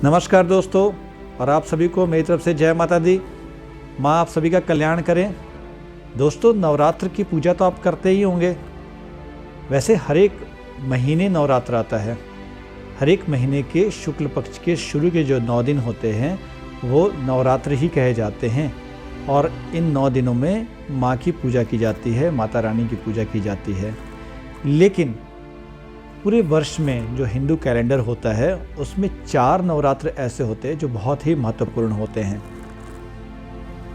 नमस्कार दोस्तों, और आप सभी को मेरी तरफ से जय माता दी। माँ आप सभी का कल्याण करें। दोस्तों, नवरात्र की पूजा तो आप करते ही होंगे। वैसे हर एक महीने नवरात्र आता है। हर एक महीने के शुक्ल पक्ष के शुरू के जो 9 दिन होते हैं वो नवरात्र ही कहे जाते हैं, और इन 9 दिनों में माँ की पूजा की जाती है, माता रानी की पूजा की जाती है। लेकिन पूरे वर्ष में जो हिंदू कैलेंडर होता है उसमें 4 नवरात्र ऐसे होते हैं जो बहुत ही महत्वपूर्ण होते हैं।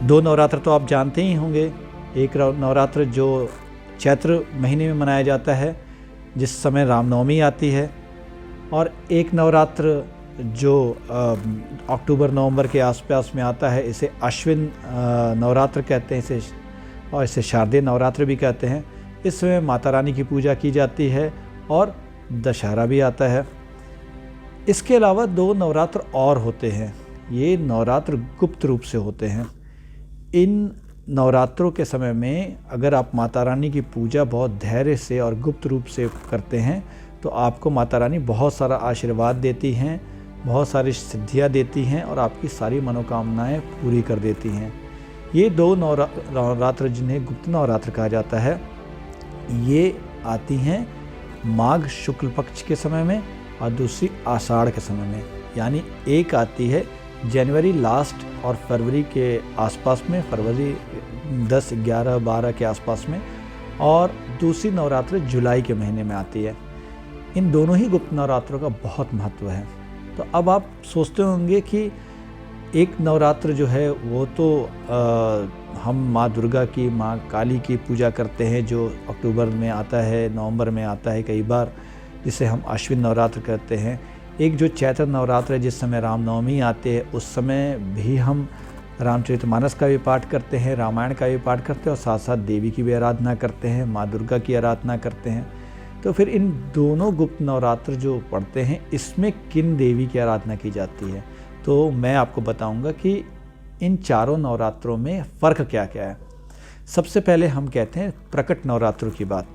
2 नवरात्र तो आप जानते ही होंगे। एक नवरात्र जो चैत्र महीने में मनाया जाता है जिस समय रामनवमी आती है, और एक नवरात्र जो अक्टूबर नवंबर के आसपास में आता है, इसे अश्विन नवरात्र कहते हैं इसे, और इसे शारदीय नवरात्र भी कहते हैं। इस समय माता रानी की पूजा की जाती है और दशहरा भी आता है। इसके अलावा 2 नवरात्र और होते हैं। ये नवरात्र गुप्त रूप से होते हैं। इन नवरात्रों के समय में अगर आप माता रानी की पूजा बहुत धैर्य से और गुप्त रूप से करते हैं तो आपको माता रानी बहुत सारा आशीर्वाद देती हैं, बहुत सारी सिद्धियां देती हैं और आपकी सारी मनोकामनाएं पूरी कर देती हैं। ये 2 नवरात्र जिन्हें गुप्त नवरात्र कहा जाता है, ये आती हैं माघ शुक्ल पक्ष के समय में और दूसरी आषाढ़ के समय में। यानी एक आती है जनवरी लास्ट और फरवरी के आसपास में, फरवरी 10, 11, 12 के आसपास में, और दूसरी नवरात्र जुलाई के महीने में आती है। इन दोनों ही गुप्त नवरात्रों का बहुत महत्व है। तो अब आप सोचते होंगे कि एक नवरात्र जो है वो तो हम माँ दुर्गा की, माँ काली की पूजा करते हैं जो अक्टूबर में आता है, नवंबर में आता है कई बार, जिसे हम अश्विन नवरात्र कहते हैं। एक जो चैत्र नवरात्र है जिस समय रामनवमी आते हैं, उस समय भी हम रामचरितमानस का भी पाठ करते हैं, रामायण का भी पाठ करते हैं और साथ साथ देवी की भी आराधना करते हैं, माँ दुर्गा की आराधना करते हैं। तो फिर इन दोनों गुप्त नवरात्र जो पढ़ते हैं इसमें किन देवी की आराधना की जाती है, तो मैं आपको बताऊंगा कि इन चारों नवरात्रों में फ़र्क क्या क्या है। सबसे पहले हम कहते हैं प्रकट नवरात्रों की बात।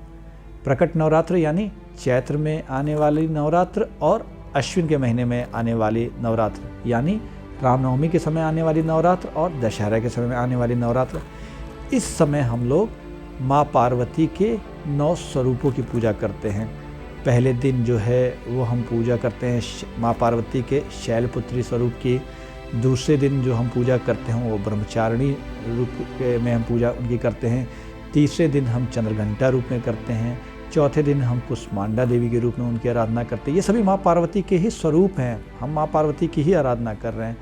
प्रकट नवरात्र यानी चैत्र में आने वाली नवरात्र और अश्विन के महीने में आने वाली नवरात्र, यानी रामनवमी के समय आने वाली नवरात्र और दशहरा के समय में आने वाली नवरात्र। इस समय हम लोग माँ पार्वती के 9 स्वरूपों की पूजा करते हैं। पहले दिन जो है वो हम पूजा करते हैं माँ पार्वती के शैलपुत्री स्वरूप की। दूसरे दिन जो हम पूजा करते हैं वो ब्रह्मचारिणी रूप में हम पूजा उनकी करते हैं। तीसरे दिन हम चंद्रघंटा रूप में करते हैं। चौथे दिन हम कुष्मांडा देवी के रूप में उनकी आराधना करते हैं। ये सभी माँ पार्वती के ही स्वरूप हैं, हम माँ पार्वती की ही आराधना कर रहे हैं।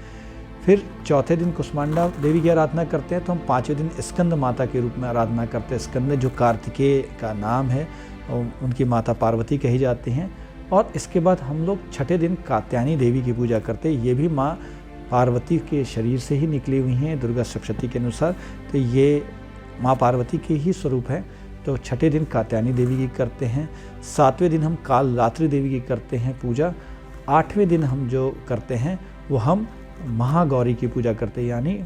फिर चौथे दिन कुष्मांडा देवी की आराधना करते हैं तो हम 5वें दिन स्कंद माता के रूप में आराधना करते हैं। स्कंद जो कार्तिकेय का नाम है, उनकी माता पार्वती कही जाती हैं। और इसके बाद हम लोग 6ठे दिन कात्यायनी देवी की पूजा करते हैं। ये भी माँ पार्वती के शरीर से ही निकली हुई हैं दुर्गा सप्तशती के अनुसार, तो ये माँ पार्वती के ही स्वरूप है। तो 6ठे दिन कात्यायनी देवी की करते हैं। 7वें दिन हम कालरात्रि देवी की करते हैं पूजा। 8वें दिन हम जो करते हैं वो हम महागौरी की पूजा करते हैं, यानी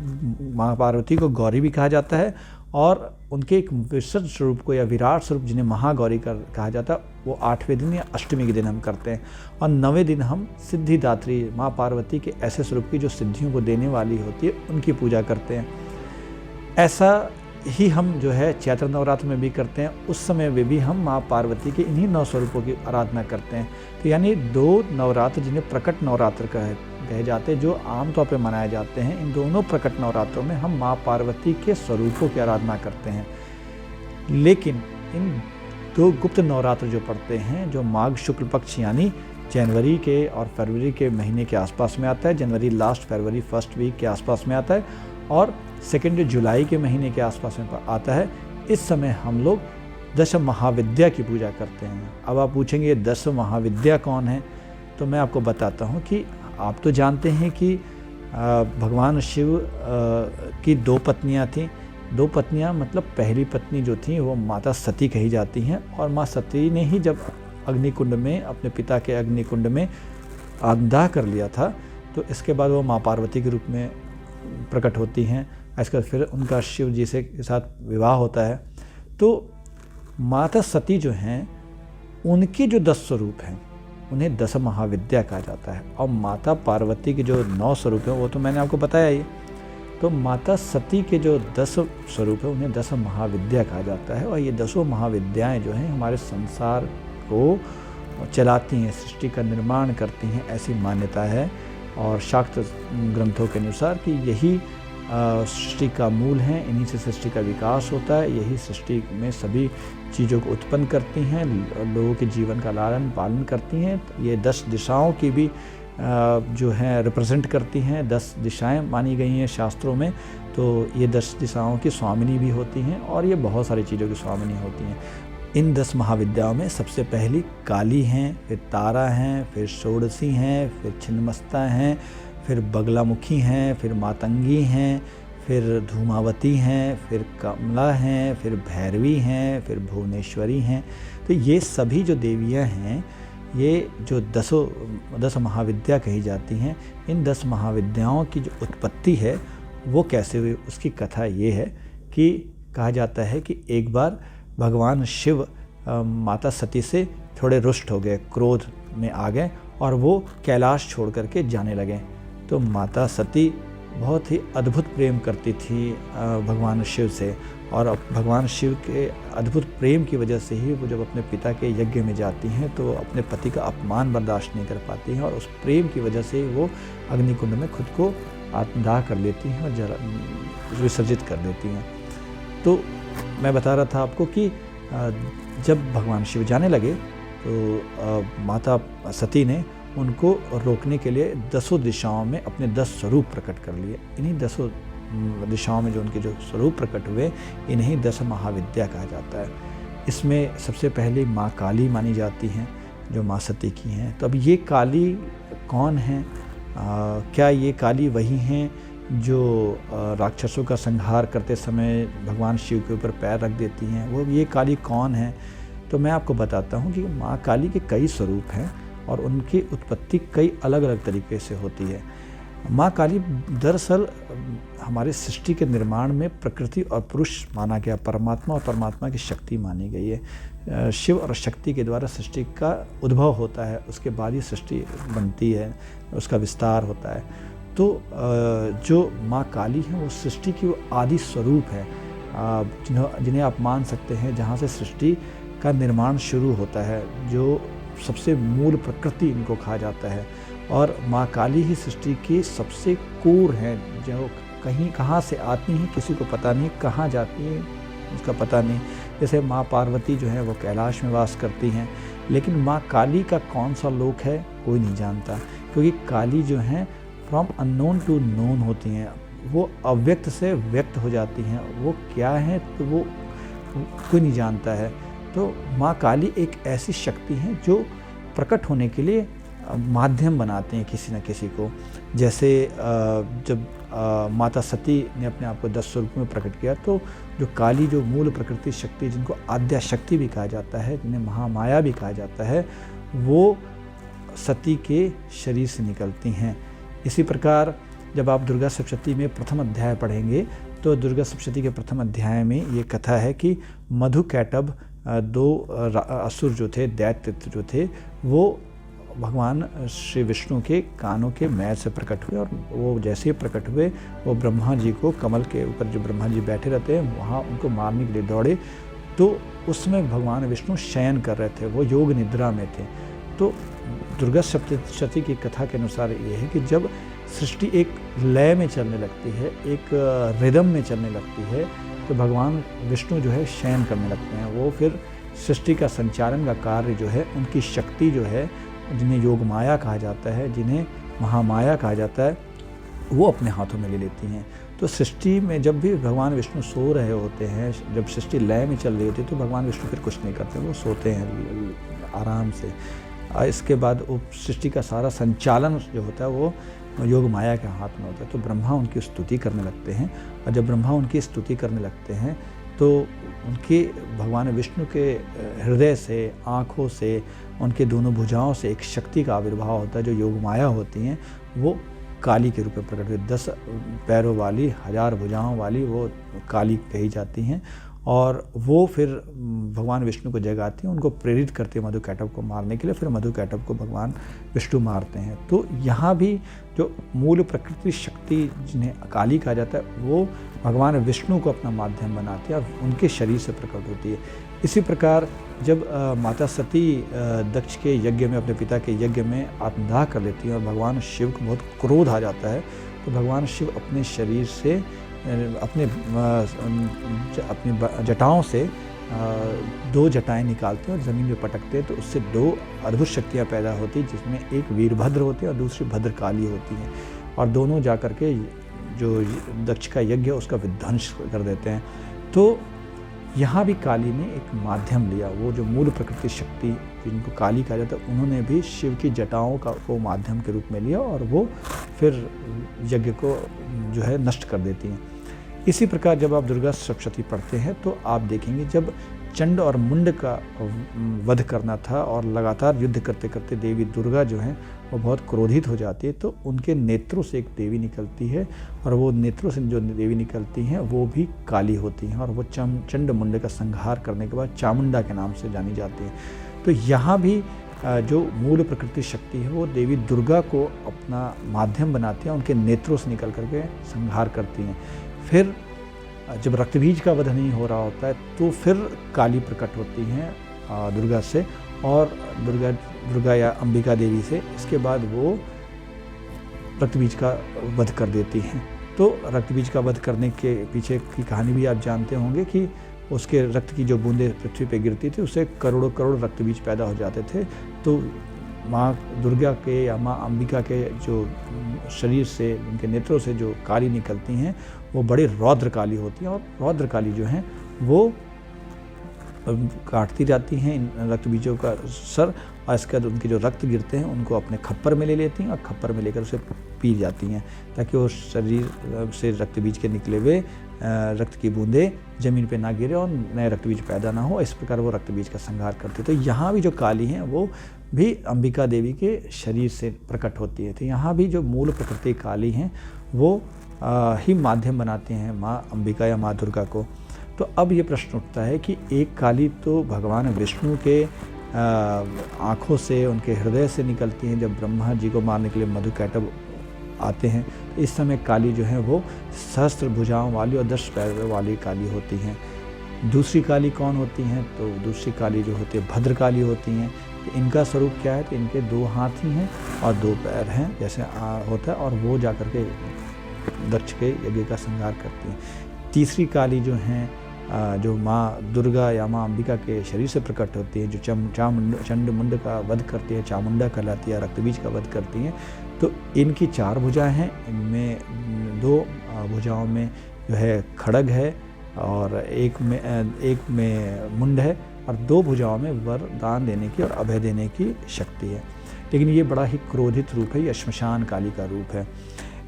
माँ पार्वती को गौरी भी कहा जाता है और उनके एक विशुद्ध स्वरूप को या विराट स्वरूप जिन्हें महागौरी कहा जाता है वो 8वें दिन या अष्टमी के दिन हम करते हैं। और 9वें दिन हम सिद्धिदात्री माँ पार्वती के ऐसे स्वरूप की जो सिद्धियों को देने वाली होती है उनकी पूजा करते हैं। ऐसा ही हम जो है चैत्र नवरात्र में भी करते हैं। उस समय वे भी हम माँ पार्वती के इन्हीं 9 स्वरूपों की आराधना करते हैं। तो यानी 2 नवरात्र जिन्हें प्रकट नवरात्र कहे जाते हैं, जो आमतौर पर मनाए जाते हैं, इन दोनों प्रकट नवरात्रों में हम माँ पार्वती के स्वरूपों की आराधना करते हैं। लेकिन इन 2 गुप्त नवरात्र जो पड़ते हैं, जो माघ शुक्ल पक्ष यानी जनवरी के और फरवरी के महीने के आसपास में आता है, जनवरी लास्ट फरवरी फर्स्ट वीक के आसपास में आता है, और सेकेंड जुलाई के महीने के आसपास में आता है। इस समय हम लोग 10 महाविद्या की पूजा करते हैं। अब आप पूछेंगे ये 10 महाविद्या कौन है, तो मैं आपको बताता हूँ कि आप तो जानते हैं कि भगवान शिव की 2 पत्नियाँ थीं। 2 पत्नियाँ मतलब पहली पत्नी जो थी वो माता सती कही जाती हैं, और माँ सती ने ही जब अग्निकुंड में अपने पिता के अग्निकुंड में आत्मदाह कर लिया था, तो इसके बाद वो माँ पार्वती के रूप में प्रकट होती हैं। इसके बाद फिर उनका शिव जी से के साथ विवाह होता है। तो माता सती जो हैं उनके जो 10 स्वरूप हैं उन्हें 10 महाविद्या कहा जाता है। और माता पार्वती के जो 9 स्वरूप हैं वो तो मैंने आपको बताया ही। तो माता सती के जो 10 स्वरूप हैं उन्हें 10 महाविद्या कहा जाता है। और ये 10 महाविद्याएँ जो हैं हमारे संसार को चलाती हैं, सृष्टि का निर्माण करती हैं, ऐसी मान्यता है। और शाक्त ग्रंथों के अनुसार कि यही सृष्टि का मूल है, इन्हीं से सृष्टि का विकास होता है, यही सृष्टि में सभी चीज़ों को उत्पन्न करती हैं, लोगों के जीवन का लालन पालन करती हैं। ये 10 दिशाओं की भी जो है रिप्रेजेंट करती हैं, 10 दिशाएं मानी गई हैं शास्त्रों में। तो ये 10 दिशाओं की स्वामिनी भी होती हैं और ये बहुत सारी चीज़ों की स्वामिनी होती हैं। इन 10 महाविद्याओं में सबसे पहली काली हैं, फिर तारा हैं, फिर षोडशी हैं, फिर छिन्नमस्ता हैं, फिर बगलामुखी हैं, फिर मातंगी हैं, फिर धूमावती हैं, फिर कमला हैं, फिर भैरवी हैं, फिर भुवनेश्वरी हैं। तो ये सभी जो देवियां हैं, ये जो 10 महाविद्या कही जाती हैं, इन 10 महाविद्याओं की जो उत्पत्ति है वो कैसे हुई, उसकी कथा ये है कि कहा जाता है कि एक बार भगवान शिव माता सती से थोड़े रुष्ट हो गए, क्रोध में आ गए और वो कैलाश छोड़ करके जाने लगे। तो माता सती बहुत ही अद्भुत प्रेम करती थी भगवान शिव से, और भगवान शिव के अद्भुत प्रेम की वजह से ही वो जब अपने पिता के यज्ञ में जाती हैं तो अपने पति का अपमान बर्दाश्त नहीं कर पाती हैं, और उस प्रेम की वजह से वो अग्निकुंड में खुद को आत्मदाह कर लेती हैं और विसर्जित कर देती हैं। तो मैं बता रहा था आपको कि जब भगवान शिव जाने लगे तो माता सती ने उनको रोकने के लिए 10 दिशाओं में अपने 10 स्वरूप प्रकट कर लिए। इन्हीं 10 दिशाओं में जो उनके जो स्वरूप प्रकट हुए, इन्हीं 10 महाविद्या कहा जाता है। इसमें सबसे पहले माँ काली मानी जाती हैं, जो माँ सती की हैं। तो अब ये काली कौन हैं? क्या ये काली वही हैं जो राक्षसों का संहार करते समय भगवान शिव के ऊपर पैर रख देती हैं? वो ये काली कौन है? तो मैं आपको बताता हूँ कि माँ काली के कई स्वरूप हैं और उनकी उत्पत्ति कई अलग अलग तरीके से होती है। माँ काली दरअसल हमारे सृष्टि के निर्माण में प्रकृति और पुरुष माना गया, परमात्मा और परमात्मा की शक्ति मानी गई है। शिव और शक्ति के द्वारा सृष्टि का उद्भव होता है, उसके बाद ही सृष्टि बनती है, उसका विस्तार होता है। तो जो माँ काली हैं वो सृष्टि की वो आदि स्वरूप है, जिन्हें आप मान सकते हैं, जहाँ से सृष्टि का निर्माण शुरू होता है, जो सबसे मूल प्रकृति इनको कहा जाता है। और माँ काली ही सृष्टि की सबसे कोर हैं, जो कहाँ से आती हैं किसी को पता नहीं, कहाँ जाती हैं उसका पता नहीं। जैसे माँ पार्वती जो है वो कैलाश में वास करती हैं, लेकिन माँ काली का कौन सा लोक है कोई नहीं जानता, क्योंकि काली जो हैं फ्रॉम अननोन टू नोन होती हैं, वो अव्यक्त से व्यक्त हो जाती हैं। वो क्या है तो वो कोई नहीं जानता है। तो माँ काली एक ऐसी शक्ति है जो प्रकट होने के लिए माध्यम बनाते हैं किसी न किसी को। जैसे जब माता सती ने अपने आप को 10 स्वरूप में प्रकट किया, तो जो काली जो मूल प्रकृति शक्ति, जिनको आद्या शक्ति भी कहा जाता है, जिन्हें महामाया भी कहा जाता है, वो सती के शरीर से निकलती हैं। इसी प्रकार जब आप दुर्गा सप्तशती में प्रथम अध्याय पढ़ेंगे तो दुर्गा सप्तशती के प्रथम अध्याय में ये कथा है कि मधुकैटभ 2 असुर जो थे, दैत्य जो थे, वो भगवान श्री विष्णु के कानों के मैल से प्रकट हुए, और वो जैसे ही प्रकट हुए वो ब्रह्मा जी को, कमल के ऊपर जो ब्रह्मा जी बैठे रहते हैं वहाँ उनको मारने के लिए दौड़े। तो उसमें भगवान विष्णु शयन कर रहे थे, वो योग निद्रा में थे। तो दुर्गा सप्तशती की कथा के अनुसार ये है कि जब सृष्टि एक लय में चलने लगती है, एक रिदम में चलने लगती है, तो भगवान विष्णु जो है शयन करने लगते हैं। वो फिर सृष्टि का संचालन का कार्य जो है, उनकी शक्ति जो है, जिन्हें योग माया कहा जाता है, जिन्हें महामाया कहा जाता है, वो अपने हाथों में ले लेती हैं। तो सृष्टि में जब भी भगवान विष्णु सो रहे होते हैं, जब सृष्टि लय में चल रही होती है, तो भगवान विष्णु फिर कुछ नहीं करते, वो सोते हैं आराम से। इसके बाद वो सृष्टि का सारा संचालन जो होता है वो योग माया के हाथ में होता है। तो ब्रह्मा उनकी स्तुति करने लगते हैं, और जब ब्रह्मा उनकी स्तुति करने लगते हैं तो उनके भगवान विष्णु के हृदय से, आँखों से, उनके दोनों भुजाओं से एक शक्ति का आविर्भाव होता है, जो योग माया होती हैं, वो काली के रूप में प्रकट हुई। 10 पैरों वाली, 1000 भुजाओं वाली वो काली कही जाती हैं। और वो फिर भगवान विष्णु को जगाती हैं, उनको प्रेरित करते हैं मधुकैटभ को मारने के लिए। फिर मधुकैटभ को भगवान विष्णु मारते हैं। तो यहाँ भी जो मूल प्रकृति शक्ति जिन्हें काली कहा जाता है वो भगवान विष्णु को अपना माध्यम बनाती है और उनके शरीर से प्रकट होती है। इसी प्रकार जब माता सती दक्ष के यज्ञ में, अपने पिता के यज्ञ में आत्मदाह कर लेती हैं और भगवान शिव को बहुत क्रोध आ जाता है, तो भगवान शिव अपने शरीर से अपनी जटाओं से 2 जटाएं निकालते हैं और ज़मीन में पटकते हैं। तो उससे 2 अद्भुत शक्तियाँ पैदा होती हैं, जिसमें एक वीरभद्र होती है और दूसरी भद्रकाली होती हैं। और दोनों जा कर के जो दक्ष का यज्ञ है उसका विध्वंस कर देते हैं। तो यहाँ भी काली ने एक माध्यम लिया, वो जो मूल प्रकृति शक्ति जिनको काली कहा जाता है उन्होंने भी शिव की जटाओं को माध्यम के रूप में लिया और वो फिर यज्ञ को जो है नष्ट कर देती हैं। इसी प्रकार जब आप दुर्गा सप्तशती पढ़ते हैं तो आप देखेंगे जब चंड और मुंड का वध करना था और लगातार युद्ध करते करते देवी दुर्गा जो हैं वो बहुत क्रोधित हो जाती है, तो उनके नेत्रों से एक देवी निकलती है और वो नेत्रों से जो देवी निकलती हैं वो भी काली होती हैं और वो चंड मुंड का संहार करने के बाद चामुंडा के नाम से जानी जाती हैं। तो यहाँ भी जो मूल प्रकृति शक्ति है वो देवी दुर्गा को अपना माध्यम बनाती हैं, उनके नेत्रों से निकल करके संहार करती हैं। फिर जब रक्तबीज का वध नहीं हो रहा होता है तो फिर काली प्रकट होती हैं दुर्गा से और दुर्गा या अंबिका देवी से। इसके बाद वो रक्तबीज का वध कर देती हैं। तो रक्तबीज का वध करने के पीछे की कहानी भी आप जानते होंगे कि उसके रक्त की जो बूंदें पृथ्वी पे गिरती थी उससे करोड़ों करोड़ रक्तबीज पैदा हो जाते थे। तो माँ दुर्गा के या माँ अंबिका के जो शरीर से, उनके नेत्रों से जो काली निकलती हैं वो बड़ी रौद्र काली होती हैं और रौद्र काली जो हैं वो काटती जाती हैं इन रक्तबीजों का सर और इसके बाद उनके जो रक्त गिरते हैं उनको अपने खप्पर में ले लेती हैं और खप्पर में लेकर उसे पी जाती हैं ताकि वो शरीर से रक्तबीज के निकले हुए रक्त की बूंदें ज़मीन पे ना गिरे और नए रक्तबीज पैदा ना हो। इस प्रकार वो रक्तबीज का संहार करती है। तो यहाँ भी जो काली हैं वो भी अंबिका देवी के शरीर से प्रकट होती है। तो यहाँ भी जो मूल प्रकृति काली हैं वो ही माध्यम बनाते हैं माँ अंबिका या माँ दुर्गा को। तो अब ये प्रश्न उठता है कि एक काली तो भगवान विष्णु के आँखों से, उनके हृदय से निकलती हैं जब ब्रह्मा जी को मारने के लिए मधुकैटभ आते हैं। तो इस समय काली जो है वो सहस्त्र भुजाओं वाली और 10 पैरों वाली काली होती हैं। दूसरी काली कौन होती हैं? तो दूसरी काली जो होती है भद्रकाली होती हैं। तो इनका स्वरूप क्या है? तो इनके 2 हाथ ही हैं और 2 पैर हैं जैसे होता है, और वो जाकर के दक्ष के यज्ञ का संहार करती हैं। तीसरी काली जो हैं जो माँ दुर्गा या माँ अंबिका के शरीर से प्रकट होती है, जो चंड मुंड का वध करती है, चामुंडा कहलाती है, रक्तबीज का वध करती हैं। तो इनकी 4 भुजाएं हैं, इनमें 2 भुजाओं में जो है खड्ग है और एक में मुंड है और 2 भुजाओं में वरदान देने की और अभय देने की शक्ति है। लेकिन ये बड़ा ही क्रोधित रूप है, ये श्मशान काली का रूप है।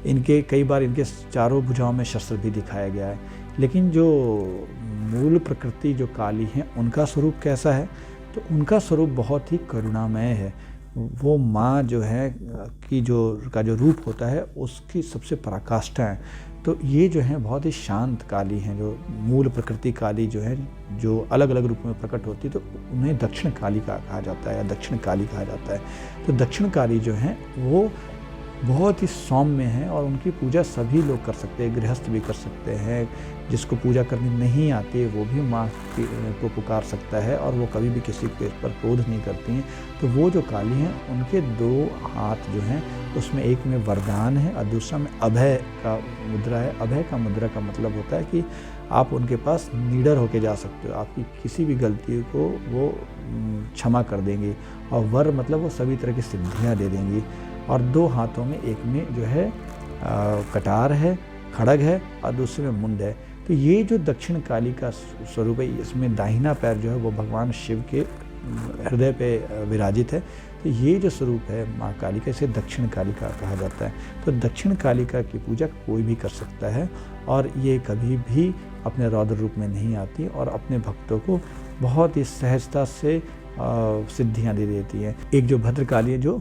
इनके कई बार इनके 4 भुजाओं में शस्त्र भी दिखाया गया है। लेकिन जो मूल प्रकृति जो काली हैं उनका स्वरूप कैसा है? तो उनका स्वरूप बहुत ही करुणामय है। वो माँ जो है कि जो रूप होता है उसकी सबसे पराकाष्ठा है। तो ये जो है बहुत ही शांत काली हैं। जो मूल प्रकृति काली जो है जो अलग अलग रूप में प्रकट होती है तो उन्हें दक्षिण काली कहा जाता है या दक्षिण काली कहा जाता है। तो दक्षिण काली जो है वो बहुत ही सौम्य है और उनकी पूजा सभी लोग कर सकते हैं, गृहस्थ भी कर सकते हैं। जिसको पूजा करनी नहीं आती वो भी माँ को पुकार सकता है और वो कभी भी किसी के पर क्रोध नहीं करती हैं। तो वो जो काली हैं उनके 2 हाथ जो हैं उसमें एक में वरदान है और दूसरा में अभय का मुद्रा है। अभय का मुद्रा का मतलब होता है कि आप उनके पास निडर होके जा सकते हो, आपकी किसी भी गलती को वो क्षमा कर देंगी। और वर मतलब वो सभी तरह की सिद्धियाँ दे देंगी। और 2 हाथों में, एक में जो है कटार है, खड्ग है और दूसरे में मुंड है। तो ये जो दक्षिण काली का स्वरूप है, इसमें दाहिना पैर जो है वो भगवान शिव के हृदय पे विराजित है। तो ये जो स्वरूप है माँ काली का, इसे दक्षिण कालिका कहा जाता है। तो दक्षिण कालिका की पूजा कोई भी कर सकता है और ये कभी भी अपने रौद्र रूप में नहीं आती और अपने भक्तों को बहुत ही सहजता से सिद्धियाँ दे देती हैं। एक जो भद्रकाली है जो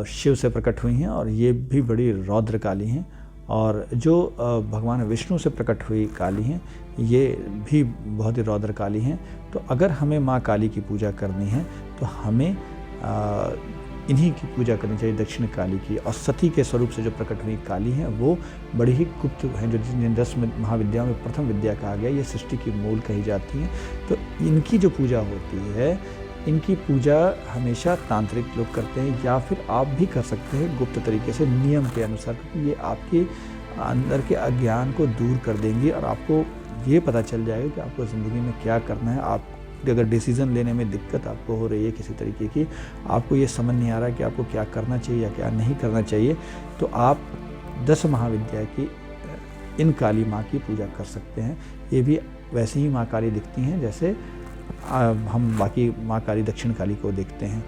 शिव से प्रकट हुई हैं और ये भी बड़ी रौद्र काली हैं और जो भगवान विष्णु से प्रकट हुई काली हैं, ये भी बहुत ही रौद्र काली हैं। तो अगर हमें माँ काली की पूजा करनी है तो हमें इन्हीं की पूजा करनी चाहिए, दक्षिण काली की। और सती के स्वरूप से जो प्रकट हुई काली हैं वो बड़ी ही गुप्त हैं, जो जिन 10 महाविद्याओं में प्रथम विद्या कहा गया, ये सृष्टि की मूल कही जाती हैं। तो इनकी जो पूजा होती है, इनकी पूजा हमेशा तांत्रिक लोग करते हैं, या फिर आप भी कर सकते हैं गुप्त तरीके से नियम के अनुसार, क्योंकि ये आपके अंदर के अज्ञान को दूर कर देंगी और आपको ये पता चल जाएगा कि आपको ज़िंदगी में क्या करना है। आप अगर डिसीज़न लेने में दिक्कत आपको हो रही है किसी तरीके की, आपको ये समझ नहीं आ रहा कि आपको क्या करना चाहिए या क्या नहीं करना चाहिए, तो आप 10 महाविद्या की इन काली माँ की पूजा कर सकते हैं। ये भी वैसे ही माँ काली दिखती हैं जैसे हम बाकी माँ काली, दक्षिण काली को देखते हैं।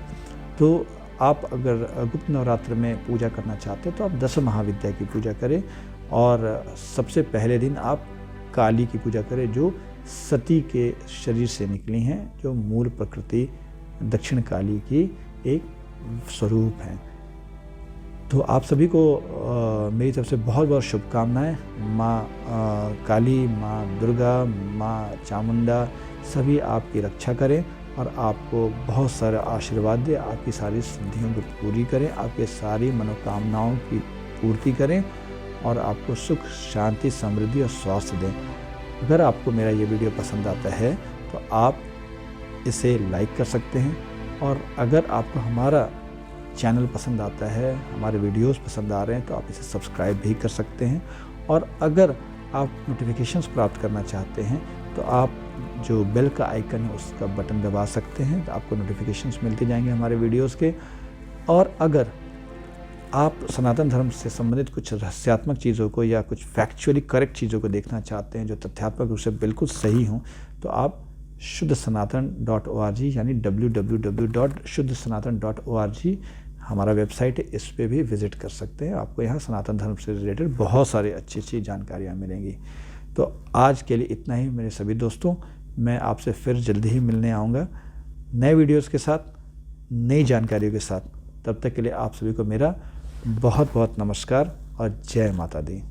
तो आप अगर गुप्त नवरात्र में पूजा करना चाहते हैं तो आप 10 महाविद्या की पूजा करें, और सबसे पहले दिन आप काली की पूजा करें जो सती के शरीर से निकली हैं, जो मूल प्रकृति दक्षिण काली की एक स्वरूप हैं। तो आप सभी को मेरी तरफ से बहुत बहुत शुभकामनाएं। माँ काली, माँ दुर्गा, माँ चामुंडा सभी आपकी रक्षा करें और आपको बहुत सारा आशीर्वाद दे, आपकी सारी सिद्धियों को पूरी करें, आपके सारी मनोकामनाओं की पूर्ति करें और आपको सुख, शांति, समृद्धि और स्वास्थ्य दें। अगर आपको मेरा ये वीडियो पसंद आता है तो आप इसे लाइक कर सकते हैं, और अगर आपको हमारा चैनल पसंद आता है, हमारे वीडियोस पसंद आ रहे हैं, तो आप इसे सब्सक्राइब भी कर सकते हैं। और अगर आप नोटिफिकेशंस प्राप्त करना चाहते हैं तो आप जो बेल का आइकन है उसका बटन दबा सकते हैं, तो आपको नोटिफिकेशंस मिलते जाएंगे हमारे वीडियोस के। और अगर आप सनातन धर्म से संबंधित कुछ रहस्यात्मक चीज़ों को या कुछ फैक्चुअली करेक्ट चीज़ों को देखना चाहते हैं जो तथ्यात्मक रूप से बिल्कुल सही हों, तो आप shuddhsanatan.org यानी www.shuddhsanatan.org हमारा वेबसाइट है, इस पे भी विज़िट कर सकते हैं। आपको यहाँ सनातन धर्म से रिलेटेड बहुत सारी अच्छी जानकारियाँ मिलेंगी। तो आज के लिए इतना ही मेरे सभी दोस्तों, मैं आपसे फिर जल्दी ही मिलने आऊँगा नए वीडियोज़ के साथ, नई जानकारियों के साथ। तब तक के लिए आप सभी को मेरा बहुत बहुत नमस्कार और जय माता दी।